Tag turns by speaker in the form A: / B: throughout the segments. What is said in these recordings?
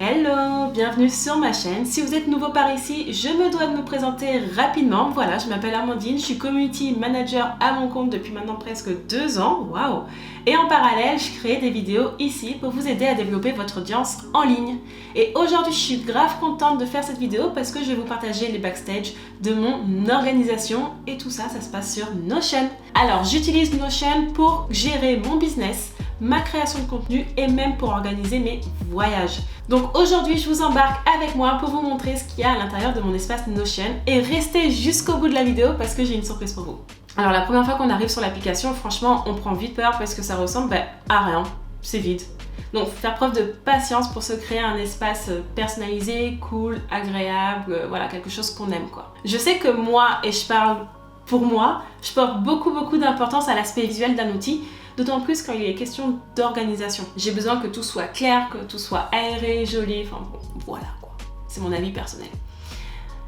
A: Hello, bienvenue sur ma chaîne. Si vous êtes nouveau par ici, je me dois de me présenter rapidement. Voilà, je m'appelle Amandine, je suis Community Manager à mon compte depuis maintenant presque 2 ans. Waouh! Et en parallèle, je crée des vidéos ici pour vous aider à développer votre audience en ligne. Et aujourd'hui, je suis grave contente de faire cette vidéo parce que je vais vous partager les backstage de mon organisation. Et tout ça, ça se passe sur Notion. Alors, j'utilise Notion pour gérer mon business, ma création de contenu et même pour organiser mes voyages. Donc aujourd'hui, je vous embarque avec moi pour vous montrer ce qu'il y a à l'intérieur de mon espace Notion et restez jusqu'au bout de la vidéo parce que j'ai une surprise pour vous. Alors la première fois qu'on arrive sur l'application, franchement, on prend vite peur parce que ça ressemble à rien, c'est vide. Donc faire preuve de patience pour se créer un espace personnalisé, cool, agréable, voilà, quelque chose qu'on aime quoi. Je sais que moi, et je parle pour moi, je porte beaucoup d'importance à l'aspect visuel d'un outil, d'autant plus quand il est question d'organisation. J'ai besoin que tout soit clair, que tout soit aéré, joli, enfin bon, voilà quoi. C'est mon avis personnel.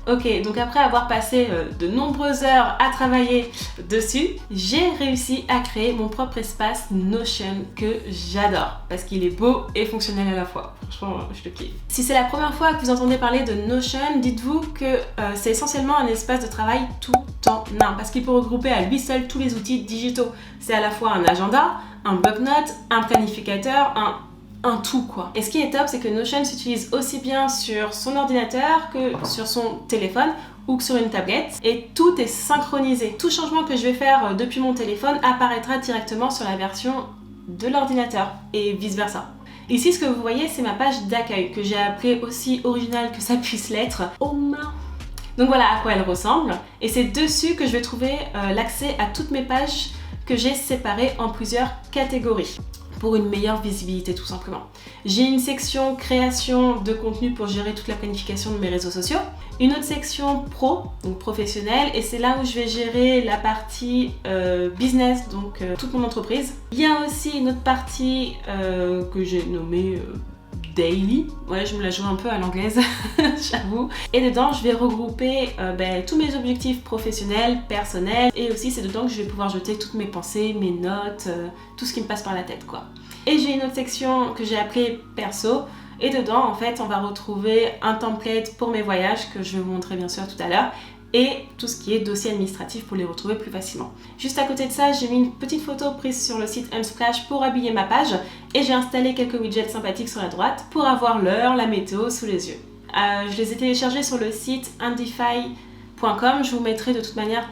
A: Ok, donc après avoir passé de nombreuses heures à travailler dessus, j'ai réussi à créer mon propre espace Notion que j'adore parce qu'il est beau et fonctionnel à la fois. Franchement, je le kiffe. Si c'est la première fois que vous entendez parler de Notion, dites-vous que c'est essentiellement un espace de travail tout en un parce qu'il peut regrouper à lui seul tous les outils digitaux. C'est à la fois un agenda, un bloc-notes, un planificateur, un tout quoi. Et ce qui est top, c'est que Notion s'utilise aussi bien sur son ordinateur que sur son téléphone ou que sur une tablette et tout est synchronisé. Tout changement que je vais faire depuis mon téléphone apparaîtra directement sur la version de l'ordinateur et vice versa. Ici, ce que vous voyez, c'est ma page d'accueil que j'ai appelée aussi originale que ça puisse l'être. Home. Donc voilà à quoi elle ressemble et c'est dessus que je vais trouver l'accès à toutes mes pages que j'ai séparées en plusieurs catégories pour une meilleure visibilité tout simplement. J'ai une section création de contenu pour gérer toute la planification de mes réseaux sociaux, une autre section pro, donc professionnelle, et c'est là où je vais gérer la partie business, donc toute mon entreprise. Il y a aussi une autre partie que j'ai nommée daily, ouais je me la joue un peu à l'anglaise, j'avoue. Et dedans je vais regrouper tous mes objectifs professionnels, personnels, et aussi c'est dedans que je vais pouvoir jeter toutes mes pensées, mes notes, tout ce qui me passe par la tête quoi. Et j'ai une autre section que j'ai appelée perso, et dedans en fait on va retrouver un template pour mes voyages que je vais vous montrer bien sûr tout à l'heure, et tout ce qui est dossier administratif pour les retrouver plus facilement. Juste à côté de ça, j'ai mis une petite photo prise sur le site Unsplash pour habiller ma page et j'ai installé quelques widgets sympathiques sur la droite pour avoir l'heure, la météo sous les yeux. Je les ai téléchargés sur le site indify.com, je vous mettrai de toute manière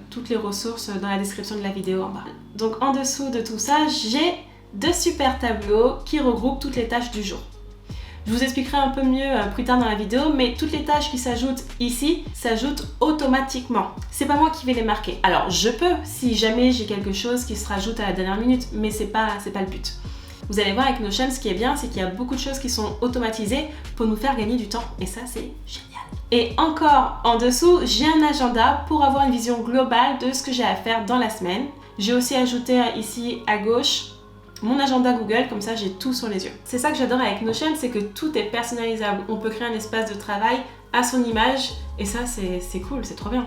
A: toutes les ressources dans la description de la vidéo en bas. Donc en dessous de tout ça, j'ai 2 super tableaux qui regroupent toutes les tâches du jour. Je vous expliquerai un peu mieux plus tard dans la vidéo, mais toutes les tâches qui s'ajoutent ici s'ajoutent automatiquement. C'est pas moi qui vais les marquer. Alors je peux si jamais j'ai quelque chose qui se rajoute à la dernière minute, mais c'est pas le but. Vous allez voir avec Notion, ce qui est bien, c'est qu'il y a beaucoup de choses qui sont automatisées pour nous faire gagner du temps. Et ça, c'est génial. Et encore en dessous, j'ai un agenda pour avoir une vision globale de ce que j'ai à faire dans la semaine. J'ai aussi ajouté ici à gauche mon agenda Google, comme ça j'ai tout sur les yeux. C'est ça que j'adore avec Notion, c'est que tout est personnalisable. On peut créer un espace de travail à son image et ça c'est cool, c'est trop bien.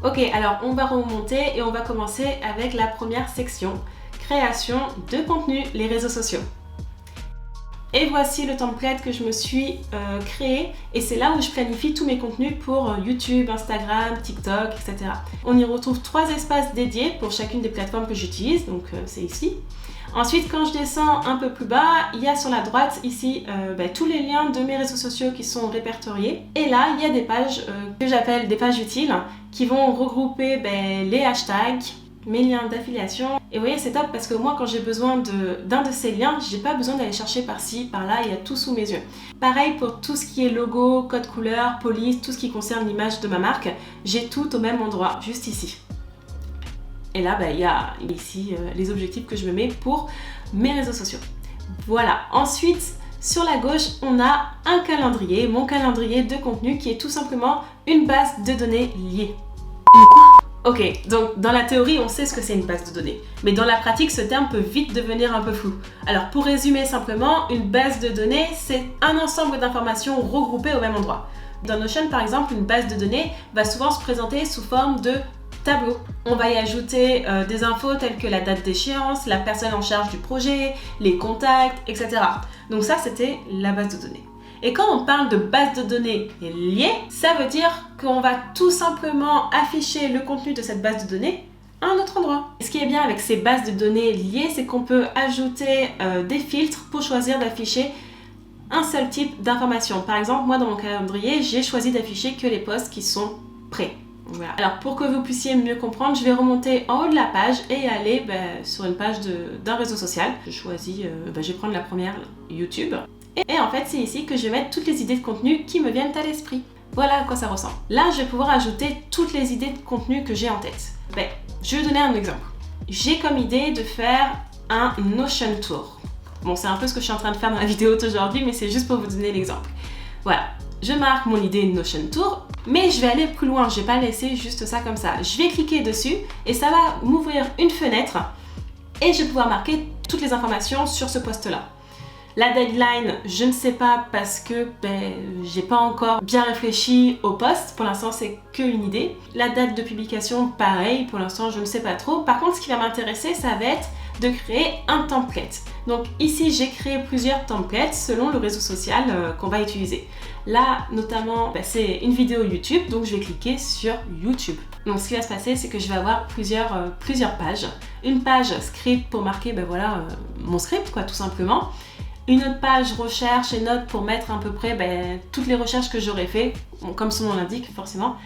A: Ok, alors on va remonter et on va commencer avec la première section, création de contenu, les réseaux sociaux. Et voici le template que je me suis créé et c'est là où je planifie tous mes contenus pour YouTube, Instagram, TikTok, etc. On y retrouve 3 espaces dédiés pour chacune des plateformes que j'utilise, donc c'est ici. Ensuite, quand je descends un peu plus bas, il y a sur la droite ici tous les liens de mes réseaux sociaux qui sont répertoriés. Et là, il y a des pages que j'appelle des pages utiles qui vont regrouper les hashtags, mes liens d'affiliation. Et vous voyez, c'est top parce que moi, quand j'ai besoin d'un de ces liens, j'ai pas besoin d'aller chercher par-ci, par-là, il y a tout sous mes yeux. Pareil pour tout ce qui est logo, code couleur, police, tout ce qui concerne l'image de ma marque, j'ai tout au même endroit, juste ici. Et là, il y a ici les objectifs que je me mets pour mes réseaux sociaux. Voilà. Ensuite, sur la gauche, on a un calendrier, mon calendrier de contenu qui est tout simplement une base de données liée. Ok, donc dans la théorie, on sait ce que c'est une base de données. Mais dans la pratique, ce terme peut vite devenir un peu flou. Alors pour résumer simplement, une base de données, c'est un ensemble d'informations regroupées au même endroit. Dans Notion, par exemple, une base de données va souvent se présenter sous forme de tableau. On va y ajouter des infos telles que la date d'échéance, la personne en charge du projet, les contacts, etc. Donc ça, c'était la base de données. Et quand on parle de base de données liée, ça veut dire qu'on va tout simplement afficher le contenu de cette base de données à un autre endroit. Et ce qui est bien avec ces bases de données liées, c'est qu'on peut ajouter des filtres pour choisir d'afficher un seul type d'information. Par exemple, moi dans mon calendrier, j'ai choisi d'afficher que les posts qui sont prêts. Voilà. Alors pour que vous puissiez mieux comprendre, je vais remonter en haut de la page et aller sur une page d'un réseau social. Je choisis, je vais prendre la première, YouTube. Et en fait, c'est ici que je vais mettre toutes les idées de contenu qui me viennent à l'esprit. Voilà à quoi ça ressemble. Là, je vais pouvoir ajouter toutes les idées de contenu que j'ai en tête. Je vais vous donner un exemple. J'ai comme idée de faire un Notion Tour. Bon, c'est un peu ce que je suis en train de faire dans la vidéo d'aujourd'hui, mais c'est juste pour vous donner l'exemple. Voilà, je marque mon idée Notion Tour, mais je vais aller plus loin, je vais pas laisser juste ça comme ça. Je vais cliquer dessus et ça va m'ouvrir une fenêtre et je vais pouvoir marquer toutes les informations sur ce post-là. La deadline, je ne sais pas parce que j'ai pas encore bien réfléchi au post. Pour l'instant, c'est qu'une idée. La date de publication, pareil, pour l'instant, je ne sais pas trop. Par contre, ce qui va m'intéresser, ça va être de créer un template. Donc ici, j'ai créé plusieurs templates selon le réseau social qu'on va utiliser. Là, notamment, c'est une vidéo YouTube, donc je vais cliquer sur YouTube. Donc ce qui va se passer, c'est que je vais avoir plusieurs pages. Une page script pour marquer mon script, tout simplement. Une autre page recherche et notes pour mettre à peu près toutes les recherches que j'aurais fait, comme son nom l'indique forcément.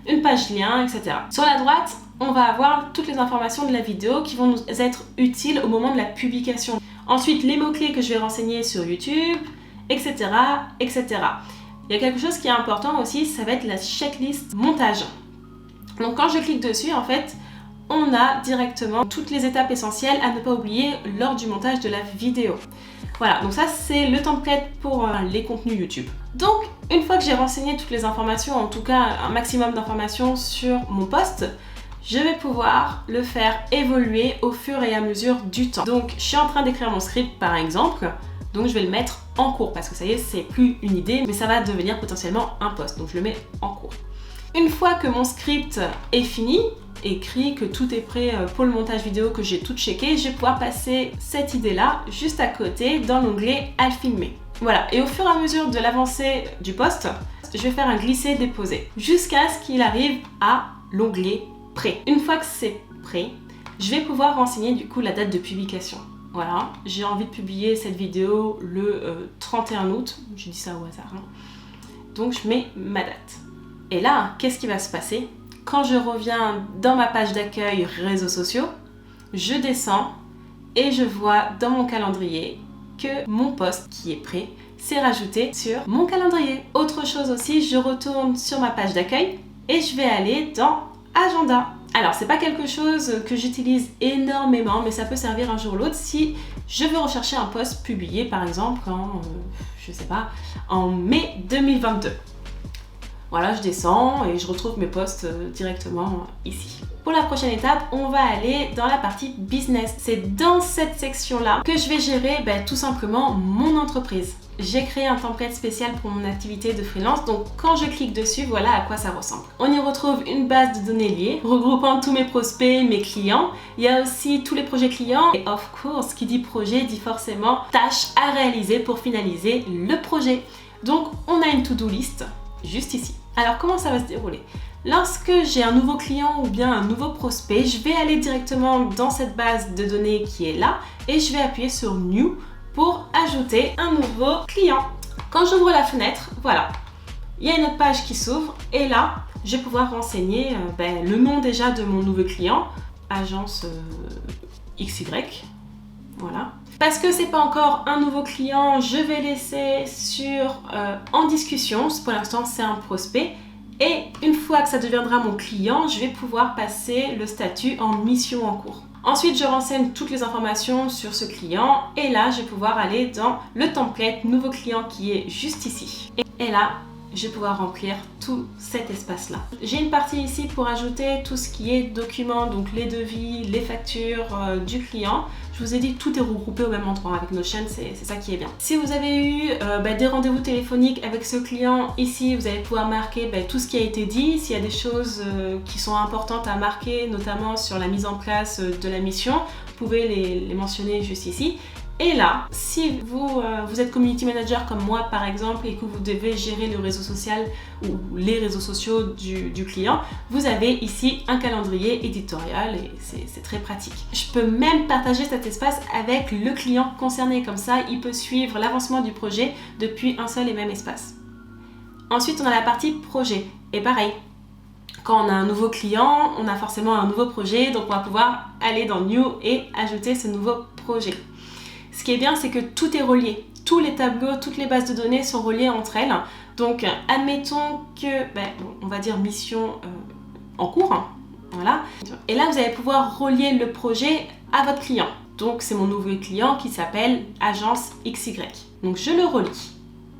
A: Une page lien, etc. Sur la droite, on va avoir toutes les informations de la vidéo qui vont nous être utiles au moment de la publication. Ensuite, les mots-clés que je vais renseigner sur YouTube, etc., etc. Il y a quelque chose qui est important aussi, ça va être la checklist montage. Donc quand je clique dessus, en fait, on a directement toutes les étapes essentielles à ne pas oublier lors du montage de la vidéo. Voilà, donc ça c'est le template pour les contenus YouTube. Donc, une fois que j'ai renseigné toutes les informations, en tout cas un maximum d'informations sur mon post, je vais pouvoir le faire évoluer au fur et à mesure du temps. Donc, je suis en train d'écrire mon script par exemple, donc je vais le mettre en cours parce que ça y est, c'est plus une idée, mais ça va devenir potentiellement un post. Donc, je le mets en cours. Une fois que mon script est fini, écrit, que tout est prêt pour le montage vidéo, que j'ai tout checké, je vais pouvoir passer cette idée-là juste à côté dans l'onglet à filmer. Voilà, et au fur et à mesure de l'avancée du post, je vais faire un glisser-déposer jusqu'à ce qu'il arrive à l'onglet prêt. Une fois que c'est prêt, je vais pouvoir renseigner du coup la date de publication. Voilà, j'ai envie de publier cette vidéo le 31 août, je dis ça au hasard, hein. Donc je mets ma date. Et là, qu'est-ce qui va se passer? Quand je reviens dans ma page d'accueil réseaux sociaux, je descends et je vois dans mon calendrier que mon post qui est prêt s'est rajouté sur mon calendrier. Autre chose aussi, je retourne sur ma page d'accueil et je vais aller dans Agenda. Alors, c'est pas quelque chose que j'utilise énormément, mais ça peut servir un jour ou l'autre si je veux rechercher un post publié, par exemple, en mai 2022. Voilà, je descends et je retrouve mes posts directement ici. Pour la prochaine étape, on va aller dans la partie business. C'est dans cette section-là que je vais gérer tout simplement mon entreprise. J'ai créé un template spécial pour mon activité de freelance, donc quand je clique dessus, voilà à quoi ça ressemble. On y retrouve une base de données liée, regroupant tous mes prospects, mes clients. Il y a aussi tous les projets clients. Et of course, qui dit projet dit forcément tâches à réaliser pour finaliser le projet. Donc on a une to-do list juste ici. Alors comment ça va se dérouler? Lorsque j'ai un nouveau client ou bien un nouveau prospect, je vais aller directement dans cette base de données qui est là et je vais appuyer sur New pour ajouter un nouveau client. Quand j'ouvre la fenêtre, voilà, il y a une autre page qui s'ouvre et là, je vais pouvoir renseigner le nom déjà de mon nouveau client, agence XY, voilà. Parce que c'est pas encore un nouveau client, je vais laisser sur en discussion. Pour l'instant, c'est un prospect. Et une fois que ça deviendra mon client, je vais pouvoir passer le statut en mission en cours. Ensuite, je renseigne toutes les informations sur ce client. Et là, je vais pouvoir aller dans le template nouveau client qui est juste ici. Et là, je vais pouvoir remplir tout cet espace-là. J'ai une partie ici pour ajouter tout ce qui est documents, donc les devis, les factures du client. Je vous ai dit, tout est regroupé au même endroit avec Notion, c'est ça qui est bien. Si vous avez eu des rendez-vous téléphoniques avec ce client, ici vous allez pouvoir marquer tout ce qui a été dit. S'il y a des choses qui sont importantes à marquer, notamment sur la mise en place de la mission, vous pouvez les mentionner juste ici. Et là, si vous êtes community manager comme moi par exemple et que vous devez gérer le réseau social ou les réseaux sociaux du client, vous avez ici un calendrier éditorial et c'est très pratique. Je peux même partager cet espace avec le client concerné, comme ça il peut suivre l'avancement du projet depuis un seul et même espace. Ensuite, on a la partie projet et pareil. Quand on a un nouveau client, on a forcément un nouveau projet, donc on va pouvoir aller dans New et ajouter ce nouveau projet. Ce qui est bien, c'est que tout est relié. Tous les tableaux, toutes les bases de données sont reliées entre elles. Donc, admettons que, on va dire mission en cours. Voilà. Et là, vous allez pouvoir relier le projet à votre client. Donc, c'est mon nouveau client qui s'appelle Agence XY. Donc, je le relie.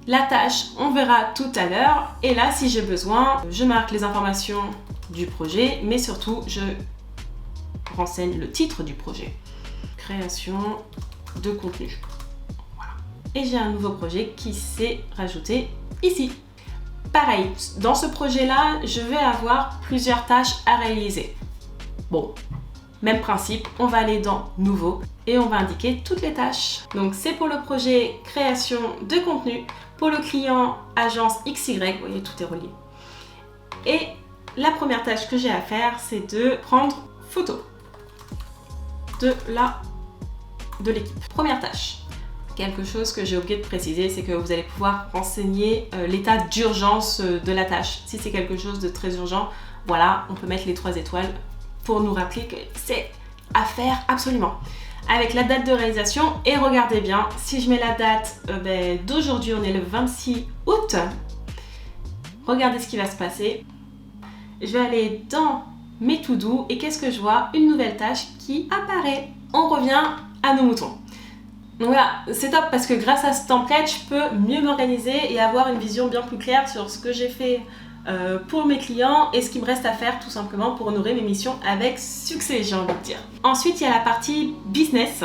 A: La tâche, on verra tout à l'heure. Et là, si j'ai besoin, je marque les informations du projet, mais surtout, je renseigne le titre du projet. Création de contenu. Voilà. Et j'ai un nouveau projet qui s'est rajouté ici. Pareil, dans ce projet-là, je vais avoir plusieurs tâches à réaliser. Bon, même principe, on va aller dans Nouveau et on va indiquer toutes les tâches. Donc c'est pour le projet création de contenu, pour le client agence XY, vous voyez, tout est relié. Et la première tâche que j'ai à faire, c'est de prendre photo de l'équipe. Première tâche. Quelque chose que j'ai oublié de préciser, c'est que vous allez pouvoir renseigner l'état d'urgence de la tâche. Si c'est quelque chose de très urgent, voilà, on peut mettre les 3 étoiles pour nous rappeler que c'est à faire absolument. Avec la date de réalisation, et regardez bien, si je mets la date d'aujourd'hui, on est le 26 août, regardez ce qui va se passer. Je vais aller dans mes to-do et qu'est-ce que je vois? Une nouvelle tâche qui apparaît. On revient à nos moutons. Donc voilà, c'est top parce que grâce à ce template, je peux mieux m'organiser et avoir une vision bien plus claire sur ce que j'ai fait pour mes clients et ce qu'il me reste à faire tout simplement pour honorer mes missions avec succès, j'ai envie de dire. Ensuite, il y a la partie business.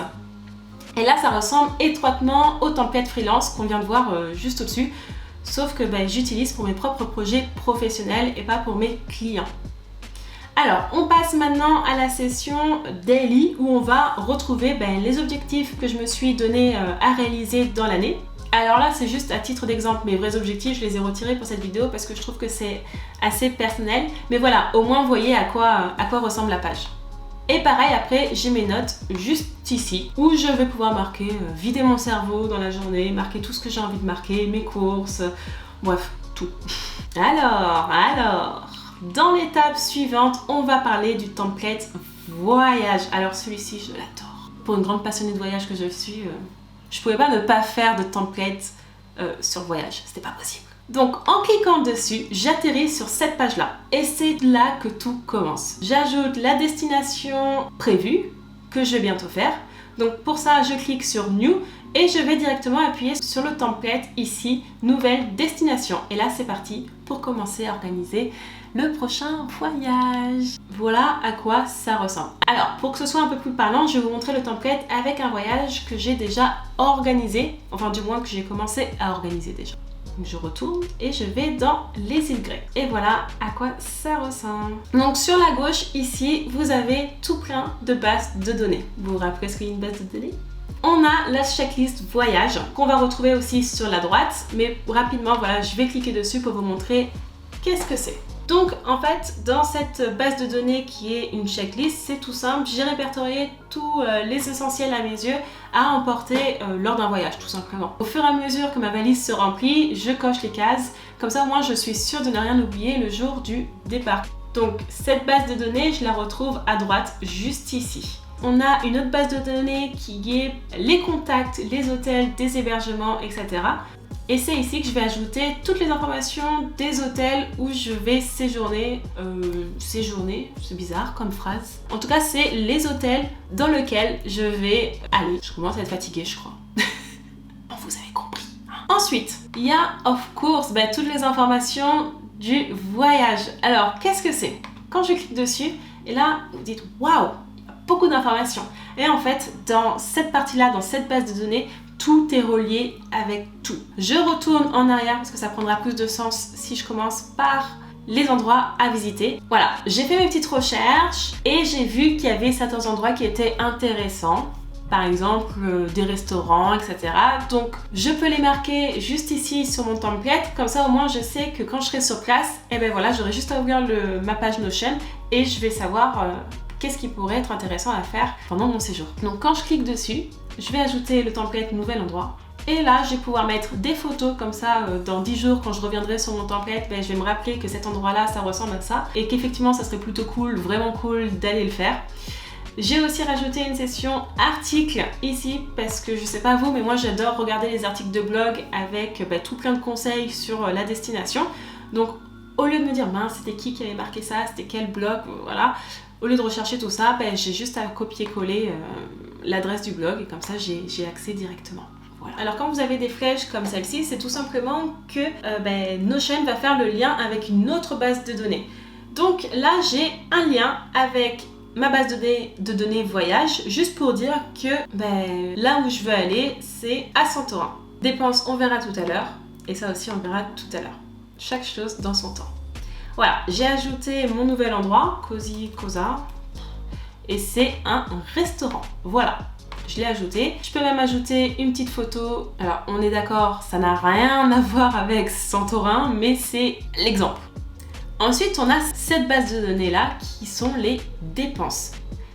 A: Et là, ça ressemble étroitement au template freelance qu'on vient de voir juste au-dessus. Sauf que j'utilise pour mes propres projets professionnels et pas pour mes clients. Alors, on passe maintenant à la session daily où on va retrouver les objectifs que je me suis donné à réaliser dans l'année. Alors là, c'est juste à titre d'exemple, mes vrais objectifs, je les ai retirés pour cette vidéo parce que je trouve que c'est assez personnel. Mais voilà, au moins vous voyez à quoi ressemble la page. Et pareil, après, j'ai mes notes juste ici où je vais pouvoir marquer, vider mon cerveau dans la journée, marquer tout ce que j'ai envie de marquer, mes courses, bref, tout. Alors... Dans l'étape suivante, on va parler du template voyage. Alors celui-ci, je l'adore. Pour une grande passionnée de voyage que je suis, je pouvais pas ne pas faire de template sur le voyage. C'était pas possible. Donc en cliquant dessus, j'atterris sur cette page-là. Et c'est là que tout commence. J'ajoute la destination prévue que je vais bientôt faire. Donc pour ça, je clique sur New et je vais directement appuyer sur le template ici, Nouvelle destination. Et là, c'est parti pour commencer à organiser le prochain voyage. Voilà à quoi ça ressemble. Alors, pour que ce soit un peu plus parlant, je vais vous montrer le template avec un voyage que j'ai déjà organisé, enfin du moins que j'ai commencé à organiser déjà. Donc, je retourne et je vais dans les îles grecques. Et voilà à quoi ça ressemble. Donc sur la gauche, ici, vous avez tout plein de bases de données. Vous vous rappelez ce qu'est une base de données? On a la checklist voyage qu'on va retrouver aussi sur la droite. Mais rapidement, voilà, je vais cliquer dessus pour vous montrer qu'est-ce que c'est. Donc en fait, dans cette base de données qui est une checklist, c'est tout simple, j'ai répertorié tous les essentiels à mes yeux à emporter lors d'un voyage, tout simplement. Au fur et à mesure que ma valise se remplit, je coche les cases, comme ça moi je suis sûre de ne rien oublier le jour du départ. Donc cette base de données, je la retrouve à droite, juste ici. On a une autre base de données qui est les contacts, les hôtels, des hébergements, etc. Et c'est ici que je vais ajouter toutes les informations des hôtels où je vais séjourner. Séjourner, c'est bizarre comme phrase. En tout cas, c'est les hôtels dans lesquels je vais aller. Je commence à être fatiguée, je crois. Vous avez compris. Ensuite, il y a, of course, toutes les informations du voyage. Alors, qu'est-ce que c'est? Quand je clique dessus, et là, vous dites « Waouh !» beaucoup d'informations. Et en fait, dans cette partie-là, dans cette base de données, tout est relié avec tout. Je retourne en arrière parce que ça prendra plus de sens si je commence par les endroits à visiter. Voilà, j'ai fait mes petites recherches et j'ai vu qu'il y avait certains endroits qui étaient intéressants. par exemple des restaurants, etc. Donc je peux les marquer juste ici sur mon template, comme ça au moins je sais que quand je serai sur place, et ben voilà, j'aurai juste à ouvrir ma page Notion et je vais savoir qu'est-ce qui pourrait être intéressant à faire pendant mon séjour. Donc quand je clique dessus, je vais ajouter le template nouvel endroit. Et là, je vais pouvoir mettre des photos comme ça dans 10 jours quand je reviendrai sur mon template, je vais me rappeler que cet endroit-là, ça ressemble à ça et qu'effectivement, ça serait plutôt cool, vraiment cool d'aller le faire. J'ai aussi rajouté une section articles ici parce que je sais pas vous, mais moi j'adore regarder les articles de blog avec tout plein de conseils sur la destination. Donc au lieu de me dire mince, c'était qui avait marqué ça, c'était quel blog, voilà. Au lieu de rechercher tout ça, j'ai juste à copier-coller l'adresse du blog et comme ça j'ai accès directement. Voilà. Alors quand vous avez des flèches comme celle-ci, c'est tout simplement que Notion va faire le lien avec une autre base de données. Donc là j'ai un lien avec ma base de données voyage, juste pour dire que là où je veux aller, c'est à Santorin. Dépenses, on verra tout à l'heure, et ça aussi on verra tout à l'heure. Chaque chose dans son temps. Voilà, j'ai ajouté mon nouvel endroit, Cozy Cosa, et c'est un restaurant. Voilà, je l'ai ajouté. Je peux même ajouter une petite photo. Alors, on est d'accord, ça n'a rien à voir avec Santorin, mais c'est l'exemple. Ensuite, on a cette base de données là qui sont les dépenses.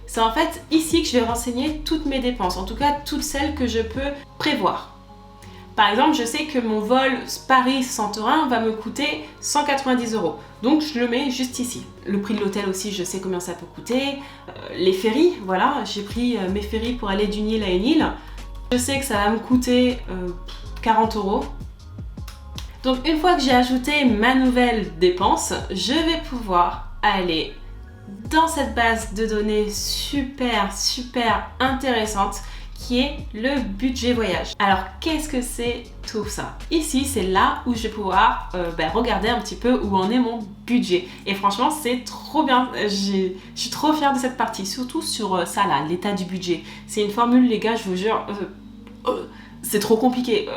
A: C'est en fait ici que je vais renseigner toutes mes dépenses, en tout cas toutes celles que je peux prévoir. Par exemple, je sais que mon vol Paris-Santorin va me coûter 190 €. Donc je le mets juste ici. Le prix de l'hôtel aussi, je sais combien ça peut coûter. Les ferries, voilà, j'ai pris mes ferries pour aller d'une île à une île. Je sais que ça va me coûter 40 €. Donc une fois que j'ai ajouté ma nouvelle dépense, je vais pouvoir aller dans cette base de données super intéressante qui est le budget voyage. Alors qu'est-ce que c'est tout ça? Ici c'est là où je vais pouvoir regarder un petit peu où en est mon budget. Et franchement c'est trop bien, je suis trop fière de cette partie, surtout sur ça là, l'état du budget. C'est une formule les gars, je vous jure, c'est trop compliqué.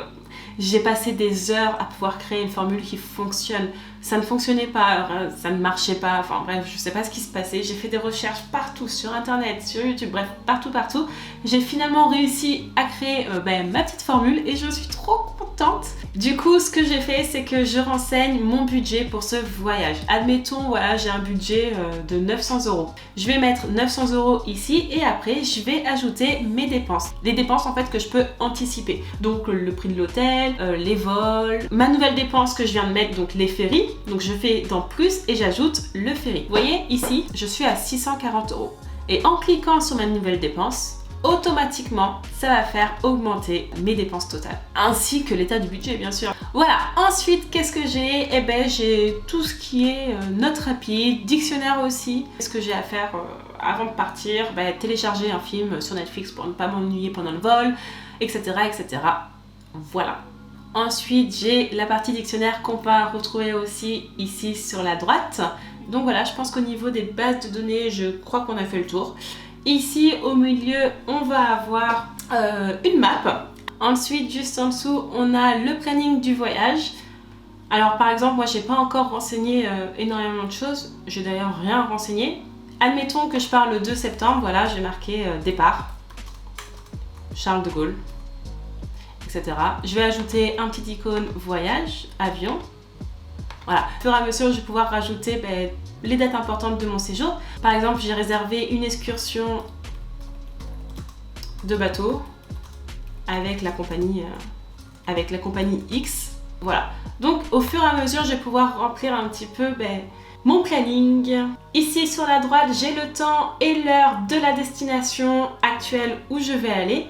A: J'ai passé des heures à pouvoir créer une formule qui fonctionne. Ça ne fonctionnait pas, ça ne marchait pas, enfin bref, je sais pas ce qui se passait. J'ai fait des recherches partout, sur internet, sur YouTube, bref, partout. J'ai finalement réussi à créer ma petite formule et je suis trop contente. Du coup, ce que j'ai fait, c'est que je renseigne mon budget pour ce voyage. Admettons, voilà, j'ai un budget de 900 €. Je vais mettre 900 € ici et après, je vais ajouter mes dépenses. Les dépenses en fait que je peux anticiper. Donc le prix de l'hôtel, les vols, ma nouvelle dépense que je viens de mettre, donc les ferries. Donc je fais dans plus et j'ajoute le ferry. Vous voyez ici, je suis à 640 €. Et en cliquant sur ma nouvelle dépense, automatiquement, ça va faire augmenter mes dépenses totales. Ainsi que l'état du budget, bien sûr. Voilà, ensuite, qu'est-ce que j'ai? J'ai tout ce qui est notes rapides, dictionnaire aussi. Qu'est-ce que j'ai à faire avant de partir? Télécharger un film sur Netflix pour ne pas m'ennuyer pendant le vol, etc. Voilà. Ensuite, j'ai la partie dictionnaire qu'on va retrouver aussi ici sur la droite. Donc voilà, je pense qu'au niveau des bases de données, je crois qu'on a fait le tour. Ici, au milieu, on va avoir une map. Ensuite, juste en dessous, on a le planning du voyage. Alors par exemple, moi, j'ai pas encore renseigné énormément de choses. J'ai d'ailleurs rien renseigné. Admettons que je pars le 2 septembre. Voilà, j'ai marqué départ. Charles de Gaulle. Etc. Je vais ajouter un petit icône voyage, avion. Voilà, au fur et à mesure, je vais pouvoir rajouter les dates importantes de mon séjour. Par exemple, j'ai réservé une excursion de bateau avec la compagnie X. Voilà. Donc, au fur et à mesure, je vais pouvoir remplir un petit peu mon planning. Ici, sur la droite, j'ai le temps et l'heure de la destination actuelle où je vais aller.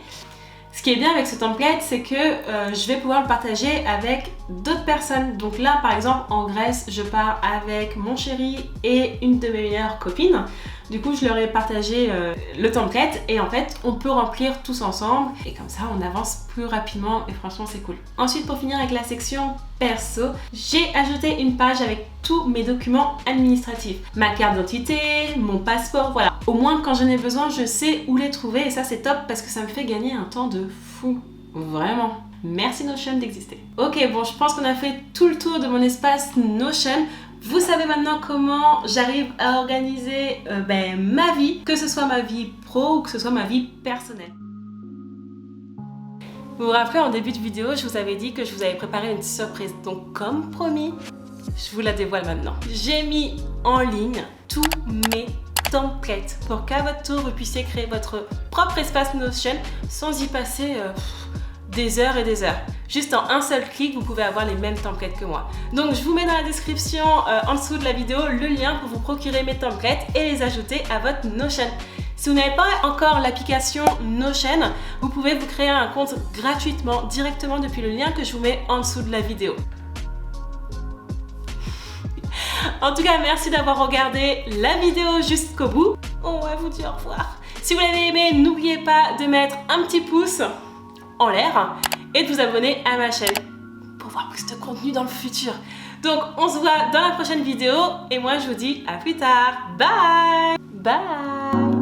A: Ce qui est bien avec ce template, c'est que je vais pouvoir le partager avec d'autres personnes. Donc là, par exemple, en Grèce, je pars avec mon chéri et une de mes meilleures copines. Du coup, je leur ai partagé le template et en fait, on peut remplir tous ensemble et comme ça, on avance plus rapidement et franchement, c'est cool. Ensuite, pour finir avec la section perso, j'ai ajouté une page avec tous mes documents administratifs. Ma carte d'identité, mon passeport, voilà. Au moins, quand j'en ai besoin, je sais où les trouver et ça, c'est top parce que ça me fait gagner un temps de fou. Vraiment. Merci Notion d'exister. Ok, bon, je pense qu'on a fait tout le tour de mon espace Notion. Vous savez maintenant comment j'arrive à organiser ma vie, que ce soit ma vie pro ou que ce soit ma vie personnelle. Vous vous rappelez, en début de vidéo, je vous avais dit que je vous avais préparé une surprise. Donc comme promis, je vous la dévoile maintenant. J'ai mis en ligne tous mes templates pour qu'à votre tour, vous puissiez créer votre propre espace Notion sans y passer des heures et des heures. Juste en un seul clic, vous pouvez avoir les mêmes templates que moi. Donc je vous mets dans la description en dessous de la vidéo le lien pour vous procurer mes templates et les ajouter à votre Notion. Si vous n'avez pas encore l'application Notion, vous pouvez vous créer un compte gratuitement directement depuis le lien que je vous mets en dessous de la vidéo. En tout cas, merci d'avoir regardé la vidéo jusqu'au bout. On va vous dire au revoir. Si vous l'avez aimé, n'oubliez pas de mettre un petit pouce en l'air et de vous abonner à ma chaîne pour voir plus de contenu dans le futur. Donc, on se voit dans la prochaine vidéo et moi, je vous dis à plus tard. Bye! Bye!